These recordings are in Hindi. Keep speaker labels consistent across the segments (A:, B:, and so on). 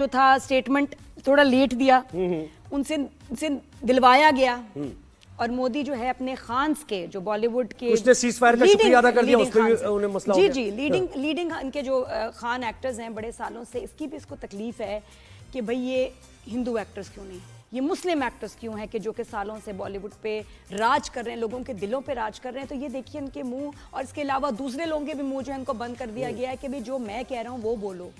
A: जो था स्टेटमेंट थोड़ा लेट दिया, उनसे दिलवाया गया। और मोदी जो है अपने खान्स के जो बॉलीवुड के
B: उसने सीज़फायर का शुक्रिया अदा कर दिया, उस पे भी उन्हें मसला हो गया।
A: जी लीडिंग इनके जो खान एक्टर्स हैं बड़े सालों से, इसकी भी इसको तकलीफ है कि भाई ये हिंदू एक्टर्स क्यों नहीं, ये मुस्लिम एक्टर्स क्यों हैं कि जो कि सालों से बॉलीवुड पे राज कर रहे हैं, लोगों के दिलों पे राज कर रहे हैं। तो ये देखिए इनके मुंह और इसके अलावा दूसरे लोगों के भी मुंह जो है इनको बंद कर दिया गया है कि भाई जो मैं कह रहा हूँ वो बोलो।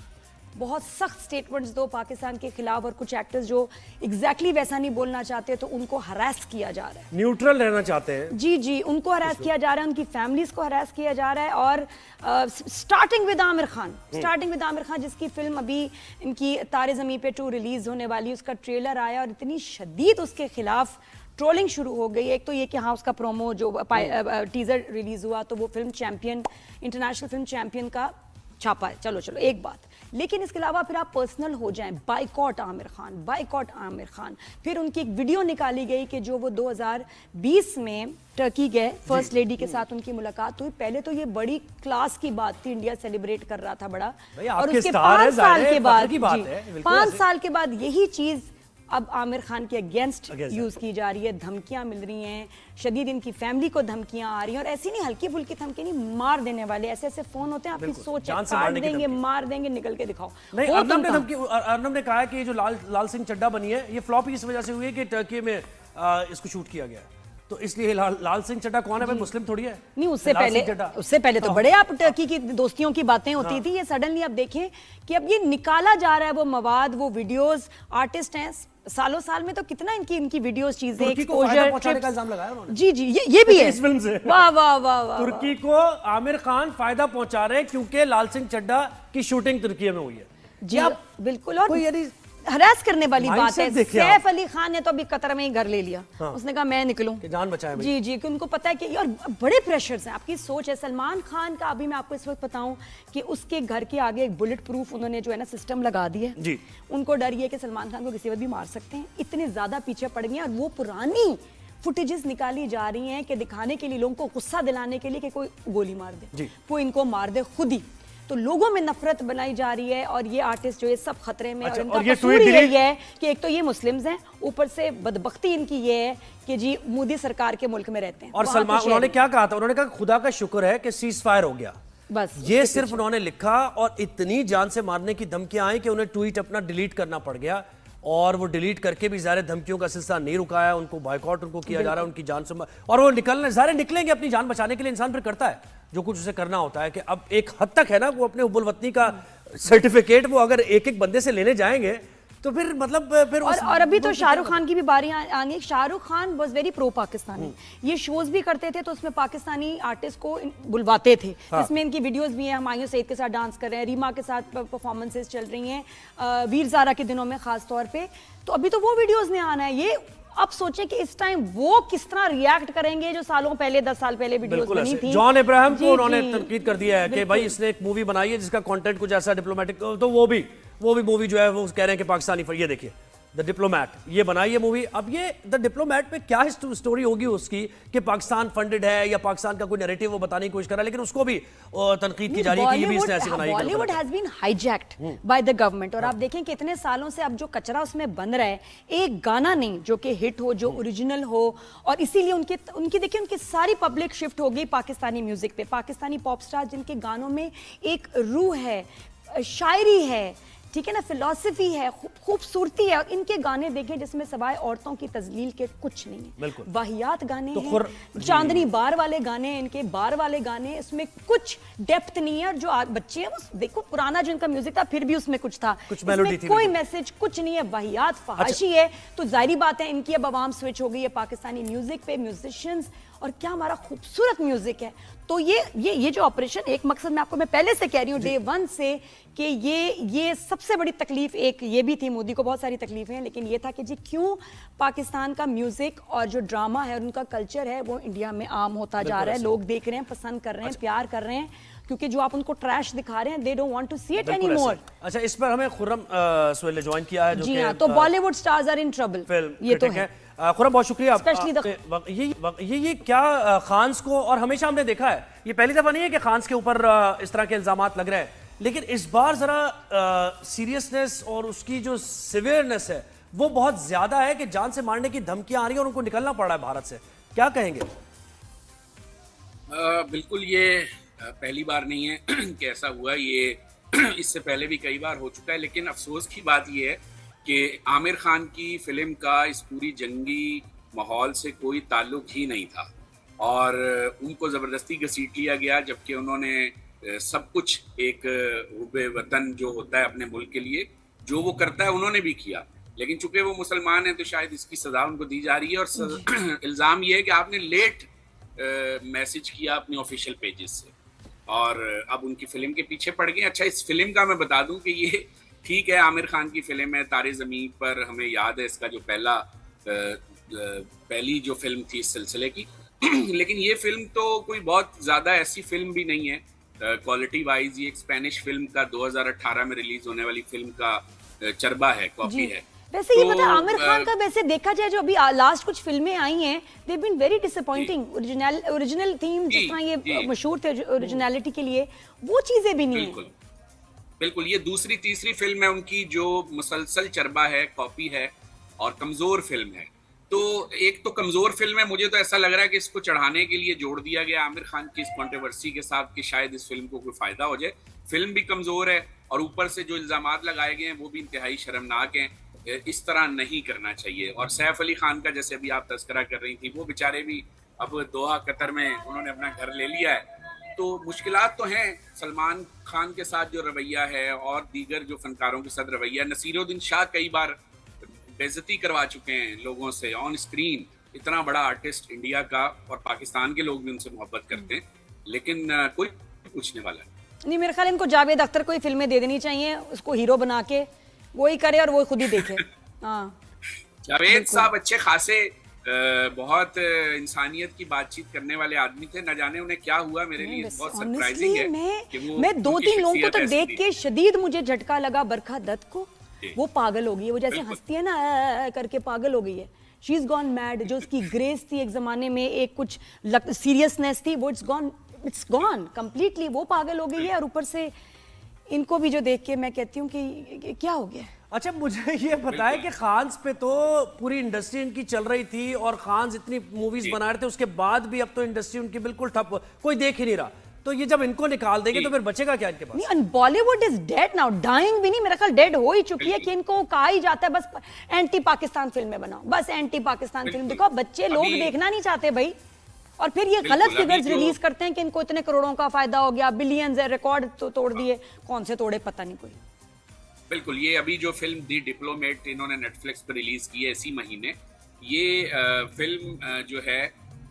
A: बहुत सख्त स्टेटमेंट्स दो पाकिस्तान के खिलाफ, और कुछ एक्टर्स जो एग्जैक्टली वैसा नहीं बोलना चाहते तो उनको हरास किया जा रहा है,
B: न्यूट्रल रहना चाहते हैं।
A: जी उनको हरास किया जा रहा है, उनकी फैमिलीज को हरास किया जा रहा है। और स्टार्टिंग विद आमिर खान जिसकी फिल्म अभी इनकी तारे ज़मीं पे 2 रिलीज होने वाली, उसका ट्रेलर आया और इतनी शदीद उसके खिलाफ ट्रोलिंग शुरू हो गई। एक तो ये कि हाँ उसका प्रोमो जो टीजर रिलीज हुआ तो वो film champion, international film champion का छापा है, चलो एक बात। लेकिन इसके अलावा फिर आप पर्सनल हो जाएं, बाइकॉट आमिर खान। फिर उनकी एक वीडियो निकाली गई कि जो वो 2020 में टर्की गए, फर्स्ट लेडी के साथ उनकी मुलाकात हुई। पहले तो ये बड़ी क्लास की बात थी, इंडिया सेलिब्रेट कर रहा था बड़ा, और उसके 5 साल के बाद यही चीज अब आमिर खान के अगेंस्ट यूज की जा रही है। धमकियां मिल रही हैं, शदीद इनकी फैमिली को धमकियां आ रही हैं, और ऐसी नहीं हल्की फुल्की धमकी नहीं, मार देने वाले ऐसे फोन होते हैं, आपकी सोच है काट देंगे, मार देंगे, निकल के दिखाओ।
B: नहीं, अर्नब ने कहा है कि ये जो लाल सिंह चड्ढा बनी है ये फ्लॉप इस वजह से हुई है कि टर्की में इसको शूट किया गया है, तो इसलिए लाल सिंह चड्ढा कौन है भाई? मुस्लिम थोड़ी है।
A: नहीं, उससे पहले तो बड़े आप टर्की की दोस्तियों की बातें होती थी। ये सडनली आप देखें कि अब ये निकाला जा रहा है वो मवाद, वो वीडियोस, आर्टिस्ट हैं सालों साल में तो कितना इनकी वीडियोस, चीजें, एक्सपोजर,
B: पहुंचाने का इल्जाम लगाया उन्होंने।
A: जी ये भी है
B: इस फिल्म से।
A: वाह।
B: तुर्की को आमिर खान फायदा पहुंचा रहे हैं क्योंकि लाल सिंह चड्ढा की शूटिंग तुर्की में हुई है।
A: जी बिल्कुल, और हरास करने वाली बात है। सैफ अली खान ने तो अभी कतर में ही घर ले लिया। उसने कहा मैं निकलूं,
B: जान बचाए।
A: जी कि उनको पता है कि और बड़े प्रेशर्स हैं, आपकी सोच है। सलमान खान का अभी मैं आपको इस वक्त बताऊं कि उसके घर के आगे एक बुलेट प्रूफ उन्होंने जो है ना सिस्टम लगा दिया है। उनको डर ये कि सलमान खान को किसी वक्त भी मार सकते हैं, इतने ज्यादा पीछे पड़ गए हैं। और वो पुरानी फुटेजेस निकाली जा रही हैं कि दिखाने के लिए, लोगों को गुस्सा दिलाने के लिए कि कोई गोली मार दे, कोई इनको मार दे खुद ही। तो लोगों में नफरत बनाई जा रही है, और ये आर्टिस्ट जो ये सब खतरे में।
B: अच्छा,
A: और इनका कसूर यही है कि एक तो ये मुस्लिम्स हैं, ऊपर से बदबख्ती इनकी ये है कि जी मोदी सरकार के मुल्क में रहते हैं।
B: और सलमान, उन्होंने क्या कहा था? उन्होंने कहा खुदा का शुक्र है कि सीज फायर हो गया,
A: बस
B: ये सिर्फ उन्होंने लिखा। और इतनी जान से मारने की धमकियां आई कि उन्हें ट्वीट अपना डिलीट करना पड़ गया, और वो डिलीट करके भी ज़ाहिर धमकियों का सिलसिला नहीं रुकाया। उनको बॉयकॉट उनको किया जा रहा है, उनकी जान से, और वो निकलेंगे अपनी जान बचाने के लिए। इंसान फिर करता है जो कुछ उसे करना होता है। कि अब एक हद तक है ना, वो अपने उबुल वतनी का सर्टिफिकेट वो अगर एक बंदे से लेने जाएंगे तो फिर मतलब फिर
A: और अभी तो शाहरुख खान की भी बारी आनी है। Shahrukh Khan was very pro Pakistani, ये शोज भी करते थे तो उसमें पाकिस्तानी आर्टिस्ट को बुलवाते थे। इसमें इनकी वीडियोस भी हैं, हुमायूं सईद के साथ डांस कर रहे हैं, रीमा के साथ परफॉर्मेंसेस चल रही हैं वीर ज़ारा के दिनों में खास तौर पे। तो अभी तो वो वीडियोस ने आना है। ये अब सोचें कि इस टाइम वो किस तरह रिएक्ट करेंगे जो सालों पहले, 10 साल पहले वीडियोस बनी थी।
B: जॉन इब्राहिम को उन्होंने तनकीद कर दिया है कि भाई इसने एक मूवी बनाई है जिसका कंटेंट कुछ ऐसा डिप्लोमेटिक, तो वो भी मूवी जो है वो कह रहे हैं कि पाकिस्तानी। ये देखिए द डिप्लोमैट, ये बनाई है मूवी। अब ये द डिप्लोमैट पे क्या स्टोरी होगी उसकी कि पाकिस्तान फंडेड है या पाकिस्तान का कोई नैरेटिव वो बताने की कोशिश कर रहा है, लेकिन उसको भी तनकीद की जा रही है कि ये भी इसने ऐसी बनाई है।
A: Bollywood has been hijacked by the government. और आप देखें कि इतने सालों से अब जो कचरा उसमें बन रहा है, एक गाना नहीं जो कि हिट हो, जो ओरिजिनल हो। और इसीलिए उनकी देखिए उनकी सारी पब्लिक शिफ्ट हो गई पाकिस्तानी म्यूजिक पे। पाकिस्तानी पॉप स्टार जिनके गानों में एक रूह है, शायरी है, ठीक है ना, फिलॉसफी है, खूबसूरती है। और इनके गाने देखें जिसमें सवाए औरतों की तजलील के कुछ नहीं है, वाहियात गाने
B: तो
A: हैं, चांदनी बार वाले गाने हैं इनके, बार वाले गाने, इसमें कुछ डेप्थ नहीं है। और जो बच्चे हैं वो देखो पुराना जो इनका म्यूजिक था फिर भी उसमें कुछ था,
B: कुछ मेलोडी थी,
A: कोई मैसेज कुछ नहीं है, वाहियात फहाशी है। तो जाहिर बात है इनकी अब आवाम स्विच हो गई है पाकिस्तानी म्यूजिक पे, म्यूजिशियंस। और क्या हमारा खूबसूरत म्यूजिक है। तो ये जो ऑपरेशन, एक मकसद मैं आपको मैं पहले से कह रही हूँ डे 1 से कि ये सबसे बड़ी तकलीफ एक ये भी थी, मोदी को बहुत सारी तकलीफें हैं, लेकिन ये था कि जी क्यों पाकिस्तान का म्यूजिक और जो ड्रामा है और उनका कल्चर है वो इंडिया में आम होता जा रहा है। लोग देख रहे हैं, पसंद कर रहे हैं, प्यार कर रहे हैं, क्योंकि जो आप उनको ट्रैश दिखा रहे हैं they don't want to see it anymore.
B: अच्छा, इस पर हमें खुर्रम सुहेल ने ज्वाइन किया है जो
A: जी हाँ, तो Bollywood stars are in trouble, ये तो है।
B: खुर्रम बहुत शुक्रिया। ये क्या खान्स को, और हमेशा हमने देखा है, ये पहली दफा नहीं है कि खान्स के ऊपर इस तरह के इल्जामात लग रहे हैं लेकिन इस बार जरा सीरियसनेस और उसकी जो सिवियरनेस है वो बहुत ज्यादा है कि जान से मारने की धमकियां आ रही हैं और उनको निकलना पड़ रहा है भारत से। क्या कहेंगे?
C: बिल्कुल, ये पहली बार नहीं है कि ऐसा हुआ। ये इससे पहले भी कई बार हो चुका है। लेकिन अफसोस की बात ये है कि आमिर खान की फिल्म का इस पूरी जंगी माहौल से कोई ताल्लुक ही नहीं था और उनको ज़बरदस्ती घसीट लिया गया, जबकि उन्होंने सब कुछ एक हुब्बे वतन जो होता है अपने मुल्क के लिए जो वो करता है उन्होंने भी किया। लेकिन चूंकि वो मुसलमान हैं तो शायद इसकी सज़ा उनको दी जा रही है। और इल्ज़ाम ये है कि आपने लेट मैसेज किया अपने ऑफिशियल पेजेस से और अब उनकी फिल्म के पीछे पड़ गए। अच्छा, इस फिल्म का मैं बता दूं कि ये ठीक है, आमिर खान की फिल्म है तारे ज़मीन पर, हमें याद है इसका जो पहली जो फिल्म थी इस सिलसिले की लेकिन ये फिल्म तो कोई बहुत ज़्यादा ऐसी फिल्म भी नहीं है क्वालिटी वाइज। ये एक स्पेनिश फिल्म का 2018 में रिलीज होने वाली फिल्म का चरबा है, कॉपी है।
A: वैसे ये पता है आमिर खान का, वैसे देखा जाए जो अभी लास्ट कुछ फिल्में आई हैं, they been very disappointing. Original theme जिस तरह ये मशहूर थे ओरिजिनलिटी के लिए, वो चीजें भी नहीं है।
C: बिल्कुल, ये दूसरी तीसरी फिल्म है उनकी जो मुसलसल चरबा है, कॉपी है और कमजोर फिल्म है। तो एक तो कमजोर फिल्म है, मुझे तो ऐसा लग रहा है कि इसको चढ़ाने के लिए जोड़ दिया गया आमिर खान की इस कंट्रोवर्सी के साथ कि शायद इस फिल्म को कोई फायदा हो जाए। फिल्म भी कमजोर है और ऊपर से जो इल्जामात लगाए गए हैं वो भी इंतहाई शर्मनाक हैं। इस तरह नहीं करना चाहिए। और सैफ अली खान का जैसे अभी आप तस्करा कर रही थी, वो बेचारे भी अब दोहा कतर में उन्होंने अपना घर ले लिया है। तो मुश्किलात तो हैं सलमान खान के साथ जो रवैया है और दीगर जो फनकारों के साथ रवैया। नसीरुद्दीन शाह कई बार बेइज्जती करवा चुके हैं लोगों से ऑन स्क्रीन। इतना बड़ा आर्टिस्ट इंडिया का, और पाकिस्तान के लोग भी उनसे मोहब्बत करते हैं, लेकिन कोई पूछने वाला
A: नहीं। मेरे ख्याल इनको जावेद अख्तर को ही फिल्में दे देनी चाहिए, उसको हीरो बना के वो ही करे और वो खुद ही देखे। हाँ,
C: जावेद साहब अच्छे खासे बहुत इंसानियत की बातचीत करने वाले आदमी थे। न जाने उन्हें क्या हुआ, मेरे लिए बहुत सरप्राइजिंग है कि
A: मैं 2-3 लोगों को तो देख के शदीद मुझे झटका लगा। बरखा दत्त को, वो पागल हो गई है, वो जैसे हंसती है ना करके पागल हो गई है। She is gone mad. जो उसकी ग्रेस थी एक जमाने में, एक कुछ सीरियसनेस थी, वो इट्स गॉन कंप्लीटली। वो पागल हो गई है और ऊपर से इनको भी जो देख के मैं कहती हूँ कि क्या हो गया।
B: अच्छा, मुझे ये बताया कि खान्स पे तो पूरी इंडस्ट्री इनकी चल रही थी और खान्स इतनी मूवीज बना रहे थे, उसके बाद भी अब तो इंडस्ट्री उनकी बिल्कुल ठप, कोई देख ही नहीं रहा। तो ये जब इनको निकाल देंगे तो फिर बचेगा क्या इनके पास?
A: नहीं, Bollywood is dead now, dying भी नहीं, मेरा ख्याल डेड हो ही चुकी है कि इनको कहा ही जाता है बस एंटी पाकिस्तान फिल्में बनाओ, बस एंटी पाकिस्तान फिल्म दिखाओ। बच्चे लोग देखना नहीं चाहते भाई। और फिर ये गलत फिगर्स रिलीज करते हैं कि इनको इतने करोड़ों का फायदा हो गया, बिलियंस है, रिकॉर्ड तो तोड़ दिए। कौन से तोड़े पता नहीं कोई।
C: बिल्कुल, ये अभी जो फिल्म दी डिप्लोमेट इन्होंने नेटफ्लिक्स पर रिलीज की है इसी महीने, ये फिल्म जो है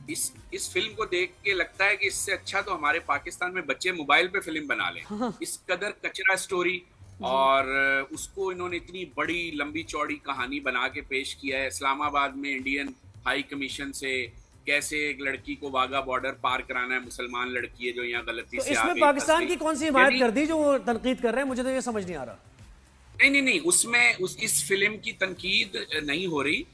C: इस फिल्म को देख के लगता है कि इससे अच्छा तो हमारे पाकिस्तान में बच्चे मोबाइल पे फिल्म बना लें। इस कदर कचरा स्टोरी और उसको इन्होंने इतनी बड़ी लंबी चौड़ी कहानी बना के पेश किया है। इस्लामाबाद में इंडियन हाई कमीशन से कैसे एक लड़की को वाघा बॉर्डर पार कराना है, मुसलमान लड़की है जो यहाँ गलती
B: तो
C: से
B: इसमें पाकिस्तान की कौन सी हिमायत कर दी जो वो तनकीद कर रहे हैं? मुझे तो ये समझ नहीं आ रहा।
C: नहीं, उसमें इस फिल्म की तनकीद नहीं हो रही।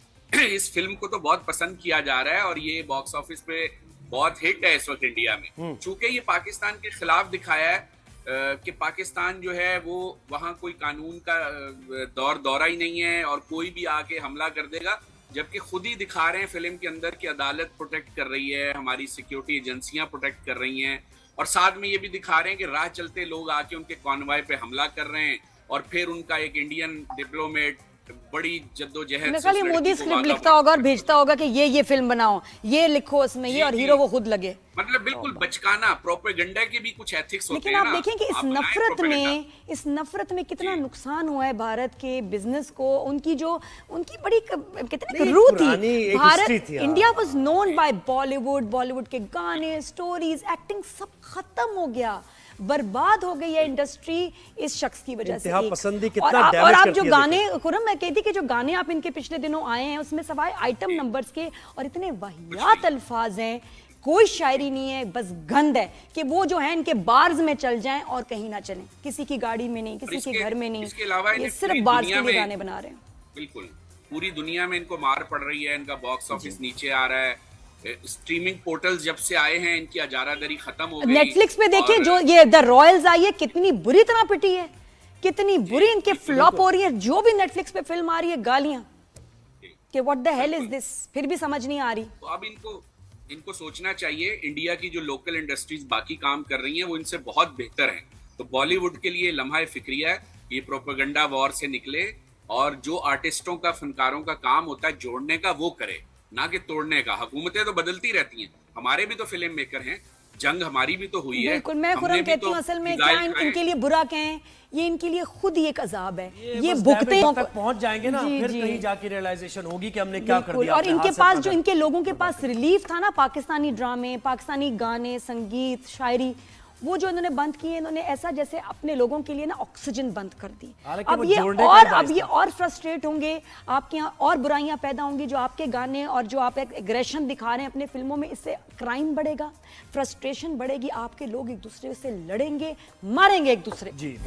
C: इस फिल्म को तो बहुत पसंद किया जा रहा है और ये बॉक्स ऑफिस पे बहुत हिट है इस वक्त इंडिया में। चूंकि ये पाकिस्तान के खिलाफ दिखाया है कि पाकिस्तान जो है वो वहाँ कोई कानून का दौरा ही नहीं है और कोई भी आके हमला कर देगा, जबकि खुद ही दिखा रहे हैं फिल्म के अंदर कि अदालत प्रोटेक्ट कर रही है, हमारी सिक्योरिटी एजेंसियां प्रोटेक्ट कर रही हैं और साथ में ये भी दिखा रहे हैं कि राह चलते लोग आके उनके कॉन्वॉय पे हमला कर रहे हैं और फिर उनका एक इंडियन डिप्लोमेट बड़ी जद्दोजहद से
A: मोदी स्क्रिप्ट लिखता होगा और भेजता होगा कि ये फिल्म बनाओ, ये लिखो उसमें ये, और हीरो वो खुद लगे।
C: मतलब बिल्कुल बचकाना, प्रोपेगेंडा के भी कुछ एथिक्स होते हैं।
A: लेकिन आप देखें कि इस नफरत में कितना नुकसान हुआ है भारत के बिजनेस को। उनकी बड़ी कितनी रूह थी। Bharat, India was known by Bollywood के गाने, स्टोरीज, एक्टिंग सब खत्म हो गया, बर्बाद हो गई है इंडस्ट्री इस शख्स की वजह से। और आप जो गाने, खुरम मैं कहती कि जो गाने आप इनके पिछले दिनों आए हैं उसमें सवाए आइटम नंबर्स के और इतने वाहियात अल्फाज हैं, कोई शायरी नहीं है, बस गंद है कि वो जो है इनके बार्स में चल जाएं और कहीं ना चलें, किसी की गाड़ी में नहीं, किसी के घर में नहीं।
C: इसके अलावा
A: ये सिर्फ बार्स के लिए गाने बना रहे हैं।
C: बिल्कुल, पूरी दुनिया में इनको मार पड़ रही है, इनका बॉक्स ऑफिस नीचे आ रहा है, स्ट्रीमिंग पोर्टल्स जब से आए हैं इनकी अजारादरी खत्म हो गई।
A: नेटफ्लिक्स पे देखिए
C: और
A: जो ये द रॉयल्स आई है कितनी बुरी तरह पिटी है, कितनी बुरी इनके फ्लॉप हो रही है। जो भी नेटफ्लिक्स पे फिल्म आ रही है गालियां कि what the hell is this, फिर भी समझ नहीं आ रही।
C: तो अब इनको सोचना चाहिए, इंडिया की जो लोकल इंडस्ट्रीज बाकी काम कर रही हैं वो इनसे बहुत बेहतर हैं। तो बॉलीवुड के लिए लम्हा फिक्रिया है, ये प्रोपेगेंडा वॉर से निकले और जो आर्टिस्टों का, फनकारों का काम होता है जोड़ने का, वो करे, ना कि तोड़ने का। हुकूमतें तो बदलती रहती हैं, हमारे भी तो फिल्म मेकर हैं, जंग हमारी भी तो हुई है।
A: बिल्कुल, मैं खुरम कहती हूँ असल में क्या इनके लिए बुरा कहें, ये इनके लिए खुद ही एक अजाब है। ये भुगते
B: तक पहुंच जाएंगे ना, फिर कहीं जाके रियलाइजेशन होगी कि हमने क्या कर दिया।
A: और इनके पास जो इनके लोगों के पास रिलीफ था ना, पाकिस्तानी ड्रामे, पाकिस्तानी गाने, संगीत, शायरी, वो जो इन्होंने बंद किए, इन्होंने ऐसा जैसे अपने लोगों के लिए ना ऑक्सीजन बंद कर दी। अब ये और फ्रस्ट्रेट होंगे, आपके यहाँ और बुराइयां पैदा होंगी। जो आपके गाने और जो आप एक एग्रेशन दिखा रहे हैं अपने फिल्मों में, इससे क्राइम बढ़ेगा, फ्रस्ट्रेशन बढ़ेगी, आपके लोग एक दूसरे से लड़ेंगे, मारेंगे एक दूसरे।
B: जी।